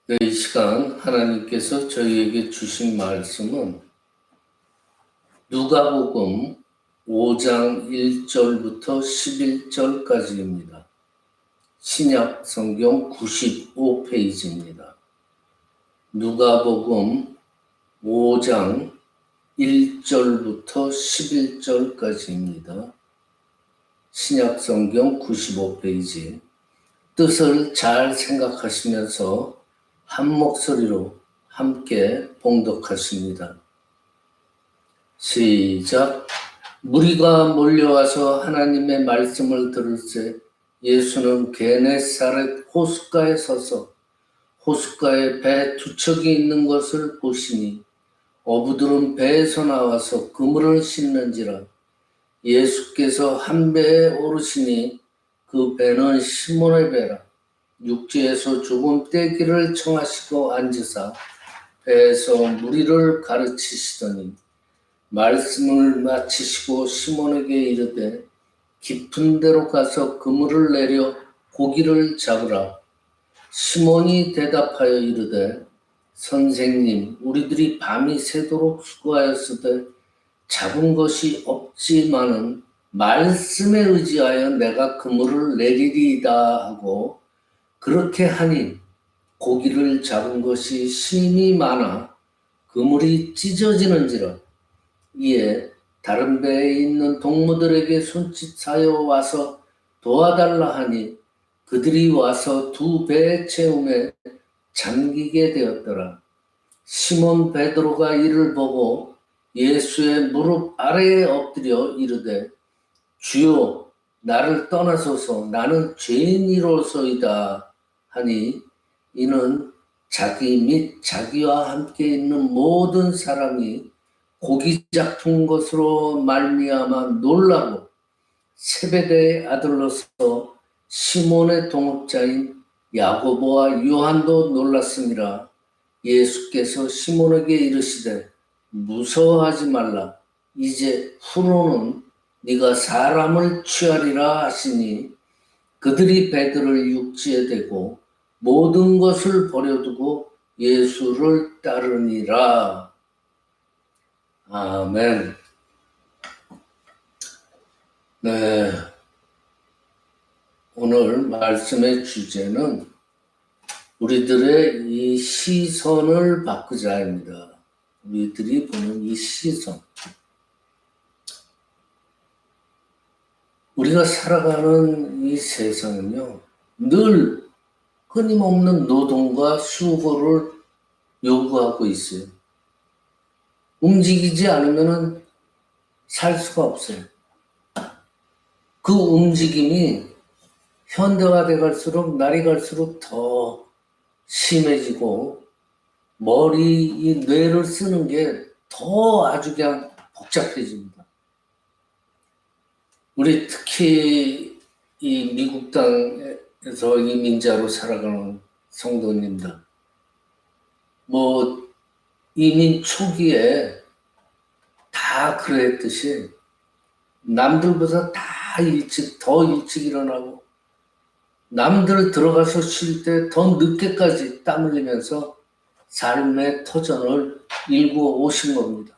네, 이 시간 하나님께서 저희에게 주신 말씀은 누가복음 5장 1절부터 11절까지입니다. 신약 성경 95페이지입니다. 누가복음 5장 1절부터 11절까지입니다. 신약 성경 95페이지. 뜻을 잘 생각하시면서 한 목소리로 함께 봉독하십니다. 시작. 무리가 몰려와서 하나님의 말씀을 들을새 예수는 게네사렛 호숫가에 서서 호숫가에 배 두 척이 있는 것을 보시니 어부들은 배에서 나와서 그물을 씻는지라. 예수께서 한 배에 오르시니 그 배는 시몬의 배라. 육지에서 조금 떼기를 청하시고 앉으사 배에서 무리를 가르치시더니 말씀을 마치시고 시몬에게 이르되 깊은 데로 가서 그물을 내려 고기를 잡으라. 시몬이 대답하여 이르되 선생님, 우리들이 밤이 새도록 수고하였으되 잡은 것이 없지만은 말씀에 의지하여 내가 그물을 내리리이다 하고 그렇게 하니 고기를 잡은 것이 심히 많아 그물이 찢어지는지라. 이에 다른 배에 있는 동무들에게 손짓하여 와서 도와달라 하니 그들이 와서 두 배의 채움에 잠기게 되었더라. 시몬 베드로가 이를 보고 예수의 무릎 아래에 엎드려 이르되 주여, 나를 떠나소서, 나는 죄인이로소이다 하니 이는 자기 및 자기와 함께 있는 모든 사람이 고기 잡은 것으로 말미암아 놀라고 세베대의 아들로서 시몬의 동업자인 야고보와 요한도 놀랐음이라. 예수께서 시몬에게 이르시되 무서워하지 말라. 이제 후로는 네가 사람을 취하리라 하시니 그들이 배들을 육지에 대고 모든 것을 버려두고 예수를 따르니라. 아멘. 네, 오늘 말씀의 주제는 우리들의 이 시선을 바꾸자입니다. 우리들이 보는 이 시선. 우리가 살아가는 이 세상은요, 늘 끊임없는 노동과 수고를 요구하고 있어요. 움직이지 않으면 살 수가 없어요. 그 움직임이 현대화돼 갈수록 날이 갈수록 더 심해지고 머리, 이 뇌를 쓰는 게 더 아주 그냥 복잡해집니다. 우리 특히 이 미국 땅에서 이민자로 살아가는 성도님들, 뭐 이민 초기에 다 그랬듯이 남들보다 더 일찍 일어나고 남들 들어가서 쉴 때 더 늦게까지 땀 흘리면서 삶의 터전을 일구어 오신 겁니다.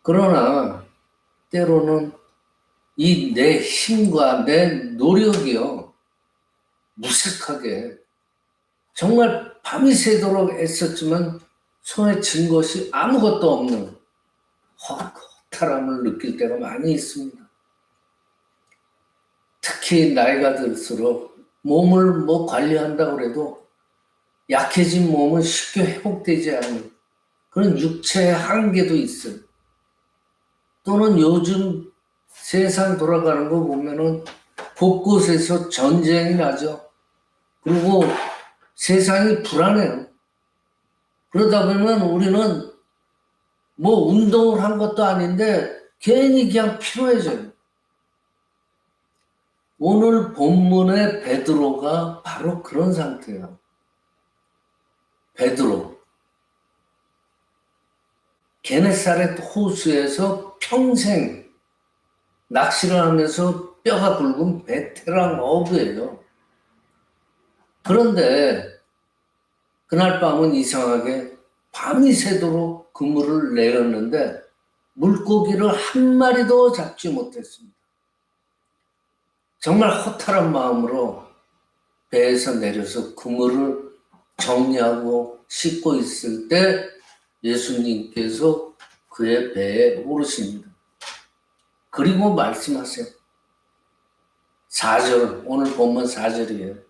그러나 때로는 이 내 힘과 내 노력이요, 무색하게 정말 밤이 새도록 애썼지만 손에 쥔 것이 아무것도 없는 허탈함을 느낄 때가 많이 있습니다. 특히 나이가 들수록 몸을 관리한다고 해도 약해진 몸은 쉽게 회복되지 않는 그런 육체의 한계도 있어요. 또는 요즘 세상 돌아가는 거 보면은 곳곳에서 전쟁이 나죠. 그리고 세상이 불안해요. 그러다 보면 우리는 운동을 한 것도 아닌데 괜히 그냥 피로해져요. 오늘 본문의 베드로가 바로 그런 상태예요. 베드로. 게네사렛 호수에서 평생 낚시를 하면서 뼈가 굵은 베테랑 어부예요. 그런데 그날 밤은 이상하게 밤이 새도록 그물을 내렸는데 물고기를 한 마리도 잡지 못했습니다. 정말 허탈한 마음으로 배에서 내려서 그물을 정리하고 씻고 있을 때 예수님께서 그의 배에 오르십니다. 그리고 말씀하세요. 4절, 오늘 본문 4절이에요.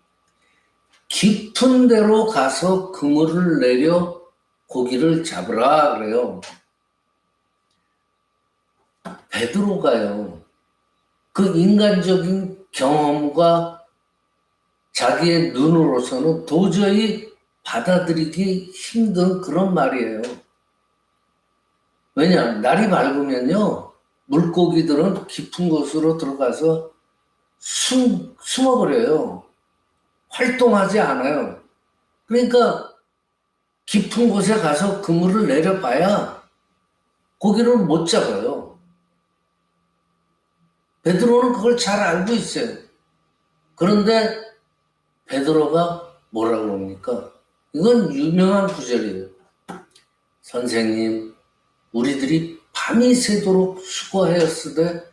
깊은 데로 가서 그물을 내려 고기를 잡으라 그래요. 베드로가요. 그 인간적인 경험과 자기의 눈으로서는 도저히 받아들이기 힘든 그런 말이에요. 왜냐? 날이 밝으면요. 물고기들은 깊은 곳으로 들어가서 숨어버려요. 활동하지 않아요. 그러니까 깊은 곳에 가서 그물을 내려봐야 고기를 못 잡아요. 베드로는 그걸 잘 알고 있어요. 그런데 베드로가 뭐라고 합니까? 이건 유명한 구절이에요. 선생님, 우리들이 밤이 새도록 수고하였으되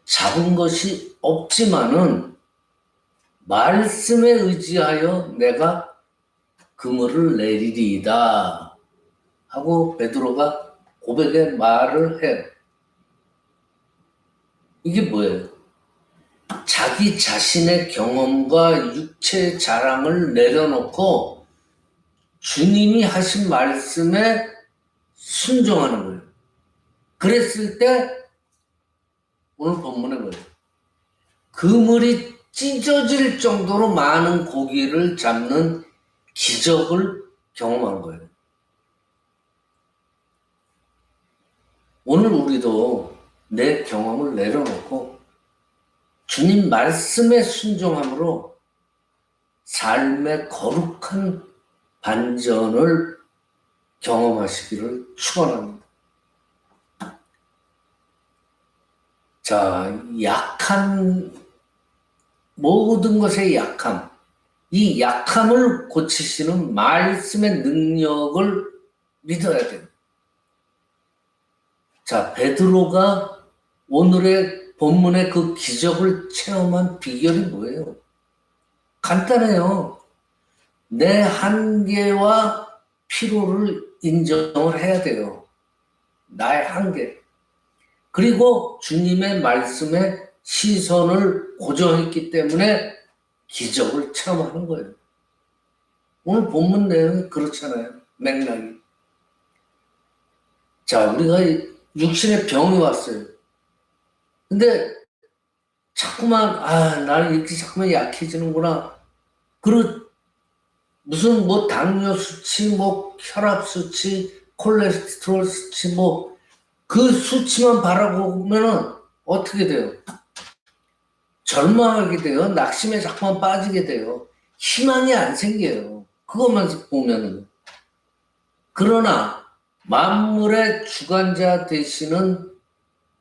잡은 것이 없지만은 말씀에 의지하여 내가 그물을 내리리이다 하고 베드로가 고백의 말을 해요. 이게 뭐예요? 자기 자신의 경험과 육체의 자랑을 내려놓고 주님이 하신 말씀에 순종하는 거예요. 그랬을 때 오늘 본문에 뭐예요? 그물이 찢어질 정도로 많은 고기를 잡는 기적을 경험한 거예요. 오늘 우리도 내 경험을 내려놓고 주님 말씀에 순종함으로 삶의 거룩한 반전을 경험하시기를 축원합니다. 자, 모든 것의 약함, 이 약함을 고치시는 말씀의 능력을 믿어야 돼요. 자, 베드로가 오늘의 본문의 그 기적을 체험한 비결이 뭐예요? 간단해요. 내 한계와 필요를 인정을 해야 돼요. 나의 한계. 그리고 주님의 말씀에 시선을 고정했기 때문에 기적을 체험하는 거예요. 오늘 본문 내용이 그렇잖아요. 맥락이. 자, 우리가 육신에 병이 왔어요. 근데 자꾸만 나는 이렇게 자꾸만 약해지는구나. 그리고 무슨 당뇨 수치, 혈압 수치, 콜레스테롤 수치, 그 수치만 바라보면은 어떻게 돼요? 절망하게 돼요. 낙심에 자꾸만 빠지게 돼요. 희망이 안 생겨요. 그것만 보면은. 그러나 만물의 주관자 되시는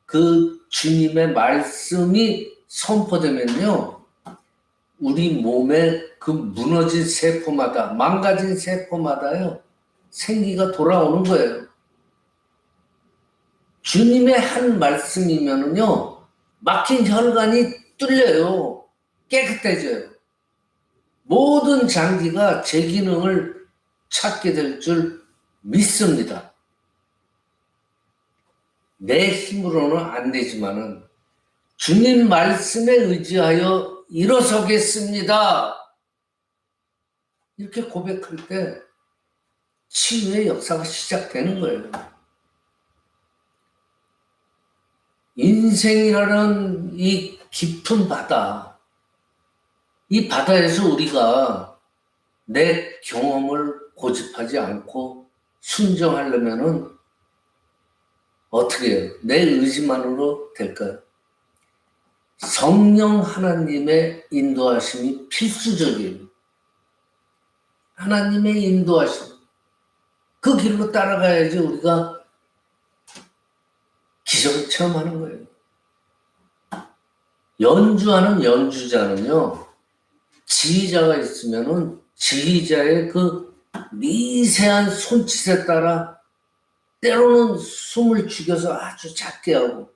그 주님의 말씀이 선포되면요. 우리 몸에 그 무너진 세포마다, 망가진 세포마다요. 생기가 돌아오는 거예요. 주님의 한 말씀이면은요. 막힌 혈관이 뚫려요. 깨끗해져요. 모든 장기가 제 기능을 찾게 될 줄 믿습니다. 내 힘으로는 안 되지만은 주님 말씀에 의지하여 일어서겠습니다. 이렇게 고백할 때 치유의 역사가 시작되는 거예요. 인생이라는 이 깊은 바다, 이 바다에서 우리가 내 경험을 고집하지 않고 순종하려면은 어떻게 해요? 내 의지만으로 될까요? 성령 하나님의 인도하심이 필수적이에요. 하나님의 인도하심. 그 길로 따라가야지 우리가 기적을 체험하는 거예요. 연주하는 연주자는요, 지휘자가 있으면은 지휘자의 그 미세한 손짓에 따라 때로는 숨을 죽여서 아주 작게 하고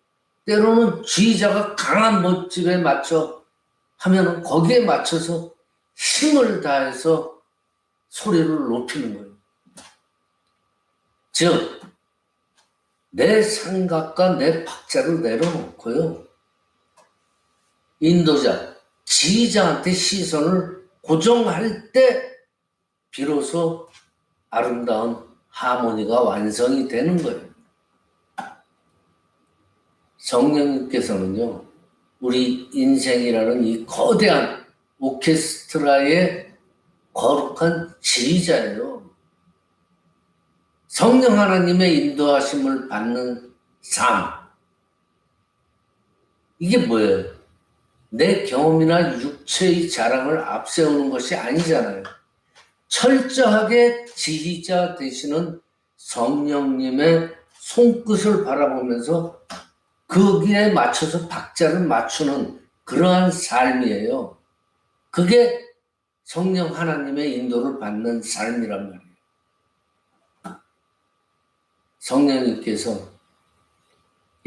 때로는 지휘자가 강한 멋집에 맞춰 하면은 거기에 맞춰서 힘을 다해서 소리를 높이는 거예요. 즉, 내 삼각과 내 박자를 내려놓고요. 인도자, 지휘자한테 시선을 고정할 때 비로소 아름다운 하모니가 완성이 되는 거예요. 성령님께서는요, 우리 인생이라는 이 거대한 오케스트라의 거룩한 지휘자예요. 성령 하나님의 인도하심을 받는 삶. 이게 뭐예요? 내 경험이나 육체의 자랑을 앞세우는 것이 아니잖아요. 철저하게 지휘자 되시는 성령님의 손끝을 바라보면서 거기에 맞춰서 박자를 맞추는 그러한 삶이에요. 그게 성령 하나님의 인도를 받는 삶이란 말이에요. 성령님께서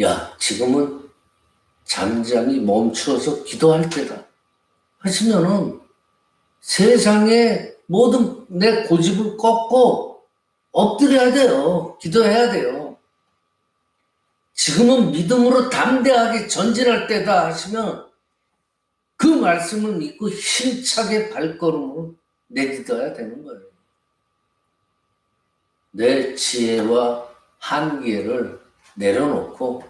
야, 지금은 잠잠히 멈추어서 기도할 때다 하시면은 세상의 모든 내 고집을 꺾고 엎드려야 돼요. 기도해야 돼요. 지금은 믿음으로 담대하게 전진할 때다 하시면 그 말씀을 믿고 힘차게 발걸음으로 내딛어야 되는 거예요. 내 지혜와 한계를 내려놓고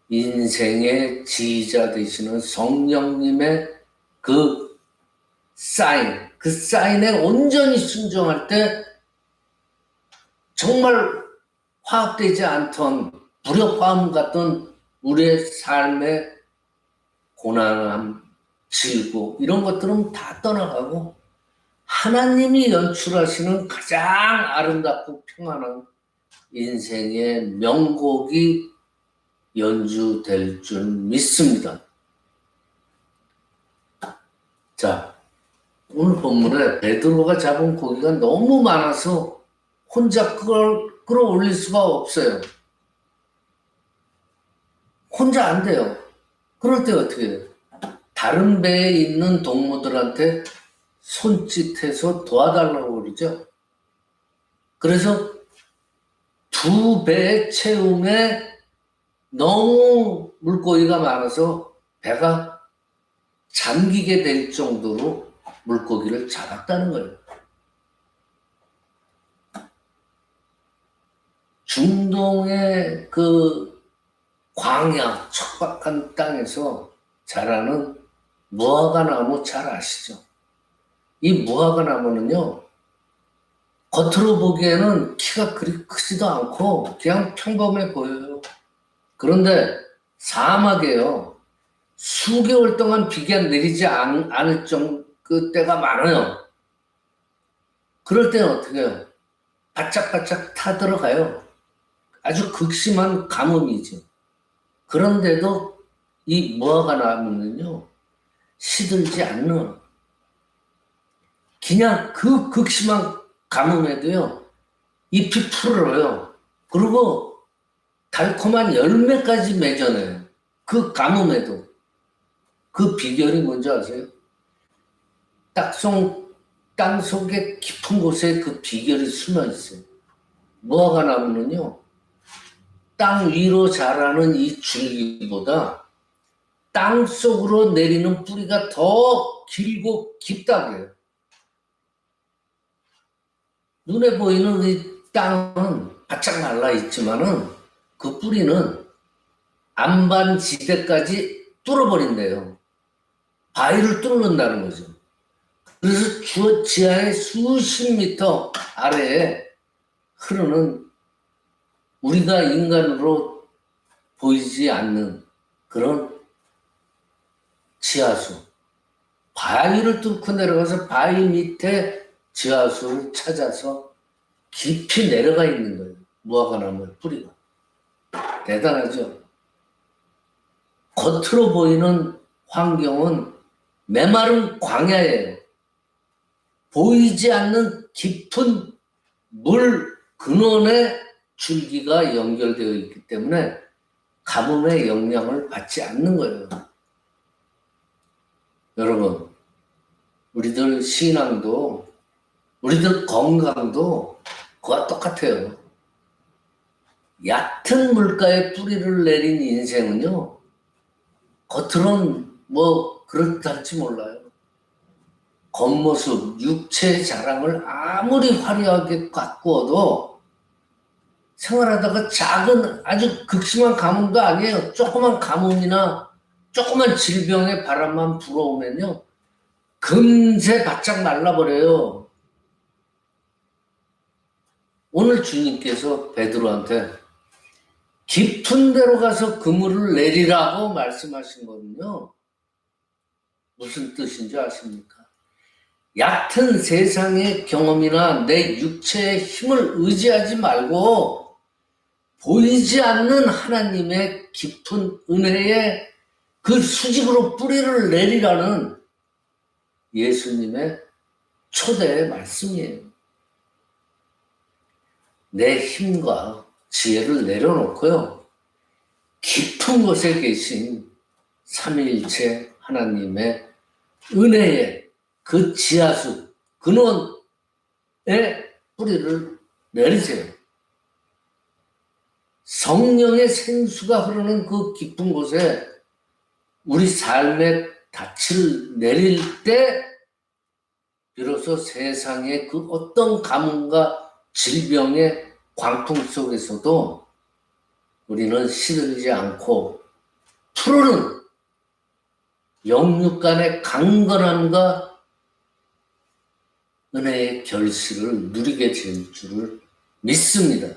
인생의 지휘자 되시는 성령님의 그 사인에 온전히 순종할 때 정말 화합되지 않던 불협화음 같던 우리의 삶의 고난함, 질고 이런 것들은 다 떠나가고 하나님이 연출하시는 가장 아름답고 평안한 인생의 명곡이 연주될 줄 믿습니다. 자, 오늘 본문에 베드로가 잡은 고기가 너무 많아서 혼자 그걸 끌어올릴 수가 없어요. 혼자 안 돼요. 그럴 때 어떻게 해요? 다른 배에 있는 동무들한테 손짓해서 도와달라고 그러죠. 그래서 두 배의 채움에 너무 물고기가 많아서 배가 잠기게 될 정도로 물고기를 잡았다는 거예요. 중동의 그 광야, 척박한 땅에서 자라는 무화과나무 잘 아시죠? 이 무화과나무는요, 겉으로 보기에는 키가 그리 크지도 않고 그냥 평범해 보여요. 그런데 사막에요, 수개월 동안 비가 내리지 않을 그 때가 많아요. 그럴 때는 어떻게 해요? 바짝바짝 타들어가요. 아주 극심한 가뭄이죠. 그런데도 이 무화과나무는요, 시들지 않는, 그냥 그 극심한 가뭄에도요, 잎이 푸르러요. 그리고 달콤한 열매까지 맺어내요. 그 가뭄에도. 그 비결이 뭔지 아세요? 땅 속에 깊은 곳에 그 비결이 숨어 있어요. 무화과나무는요, 땅 위로 자라는 이 줄기보다 땅 속으로 내리는 뿌리가 더 길고 깊다고 해요. 눈에 보이는 이 땅은 바짝 말라 있지만은 그 뿌리는 안반지대까지 뚫어버린대요. 바위를 뚫는다는 거죠. 그래서 지하의 수십 미터 아래에 흐르는 우리가 인간으로 보이지 않는 그런 지하수, 바위를 뚫고 내려가서 바위 밑에 지하수를 찾아서 깊이 내려가 있는 거예요. 무화과나무의 뿌리가. 대단하죠? 겉으로 보이는 환경은 메마른 광야예요. 보이지 않는 깊은 물 근원의 줄기가 연결되어 있기 때문에 가뭄의 영향을 받지 않는 거예요. 여러분, 우리들 신앙도, 우리들 건강도 그와 똑같아요. 얕은 물가에 뿌리를 내린 인생은요, 겉으론 뭐 그렇다할지 몰라요. 겉모습, 육체 자랑을 아무리 화려하게 가꾸어도 생활하다가 작은 아주 극심한 가뭄도 아니에요. 조그만 가뭄이나 조그만 질병의 바람만 불어오면요, 금세 바짝 말라버려요. 오늘 주님께서 베드로한테 깊은 데로 가서 그물을 내리라고 말씀하신 거는요, 무슨 뜻인지 아십니까? 얕은 세상의 경험이나 내 육체의 힘을 의지하지 말고 보이지 않는 하나님의 깊은 은혜에 그 수직으로 뿌리를 내리라는 예수님의 초대의 말씀이에요. 내 힘과 지혜를 내려놓고요, 깊은 곳에 계신 삼위일체 하나님의 은혜에 그 지하수, 근원에 뿌리를 내리세요. 성령의 생수가 흐르는 그 깊은 곳에 우리 삶의 닻을 내릴 때 비로소 세상의 그 어떤 가뭄과 질병의 광풍 속에서도 우리는 시들지 않고 푸르는 영육간의 강건함과 은혜의 결실을 누리게 될 줄을 믿습니다.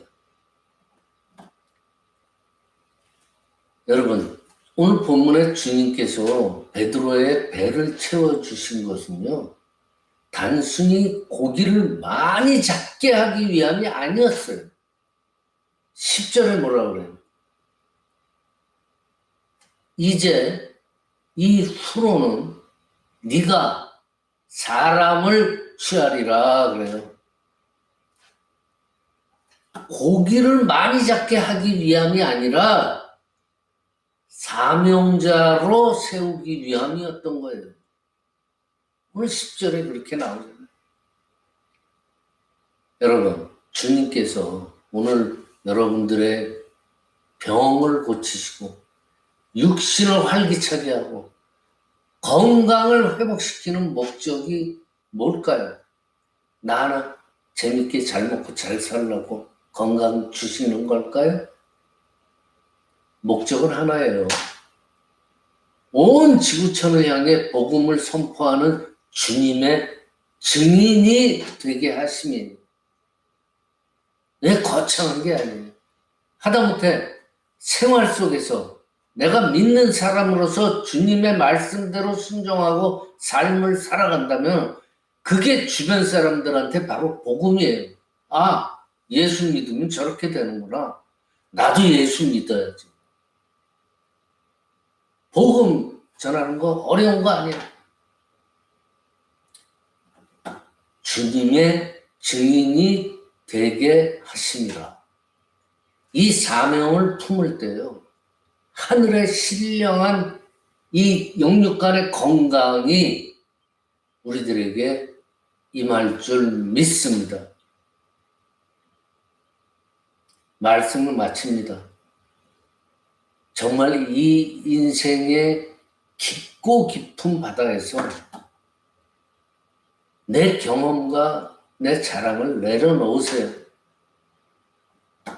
여러분, 오늘 본문에 주님께서 베드로의 배를 채워주신 것은요, 단순히 고기를 많이 잡게 하기 위함이 아니었어요. 10절에 뭐라 그래요? 이제 이 후로는 네가 사람을 취하리라 그래요. 고기를 많이 잡게 하기 위함이 아니라 사명자로 세우기 위함이었던 거예요. 오늘 10절에 그렇게 나오잖아요. 여러분, 주님께서 오늘 여러분들의 병을 고치시고 육신을 활기차게 하고 건강을 회복시키는 목적이 뭘까요? 나는 재밌게 잘 먹고 잘 살려고 건강 주시는 걸까요? 목적은 하나예요. 온 지구촌을 향해 복음을 선포하는 주님의 증인이 되게 하심이에요. 내 거창한 게 아니에요. 하다못해 생활 속에서 내가 믿는 사람으로서 주님의 말씀대로 순종하고 삶을 살아간다면 그게 주변 사람들한테 바로 복음이에요. 아, 예수 믿으면 저렇게 되는구나. 나도 예수 믿어야지. 복음 전하는 거 어려운 거 아니에요. 주님의 증인이 되게 하심이라. 이 사명을 품을 때요, 하늘의 신령한 이 영육간의 건강이 우리들에게 임할 줄 믿습니다. 말씀을 마칩니다. 정말 이 인생의 깊고 깊은 바다에서 내 경험과 내 자랑을 내려놓으세요.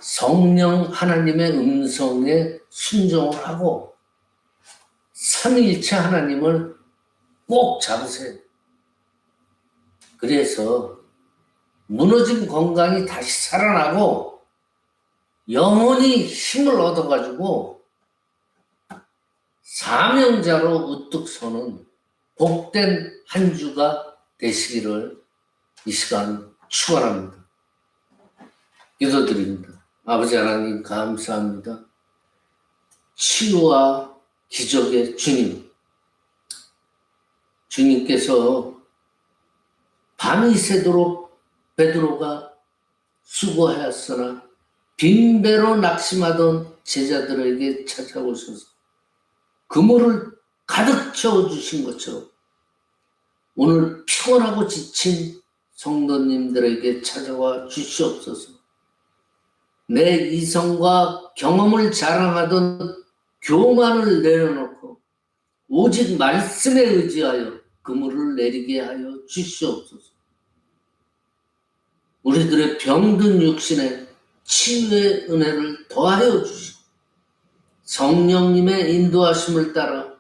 성령 하나님의 음성에 순종을 하고 삼위일체 하나님을 꼭 잡으세요. 그래서 무너진 건강이 다시 살아나고 영혼이 힘을 얻어가지고 사명자로 우뚝 서는 복된 한 주가 되시기를 이 시간 축원합니다. 기도드립니다. 아버지 하나님 감사합니다. 치유와 기적의 주님, 주님께서 밤이 새도록 베드로가 수고하였으나 빈배로 낙심하던 제자들에게 찾아오셔서 그물을 가득 채워주신 것처럼 오늘 피곤하고 지친 성도님들에게 찾아와 주시옵소서. 내 이성과 경험을 자랑하던 교만을 내려놓고 오직 말씀에 의지하여 그물을 내리게 하여 주시옵소서. 우리들의 병든 육신에 치유의 은혜를 더하여 주시고 성령님의 인도하심을 따라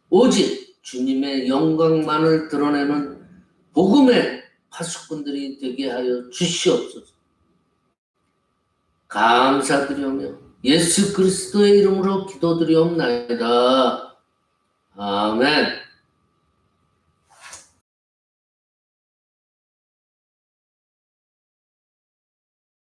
오직 주님의 영광만을 드러내는 복음의 파수꾼들이 되게 하여 주시옵소서. 감사드리며 예수 그리스도의 이름으로 기도드리옵나이다. 아멘.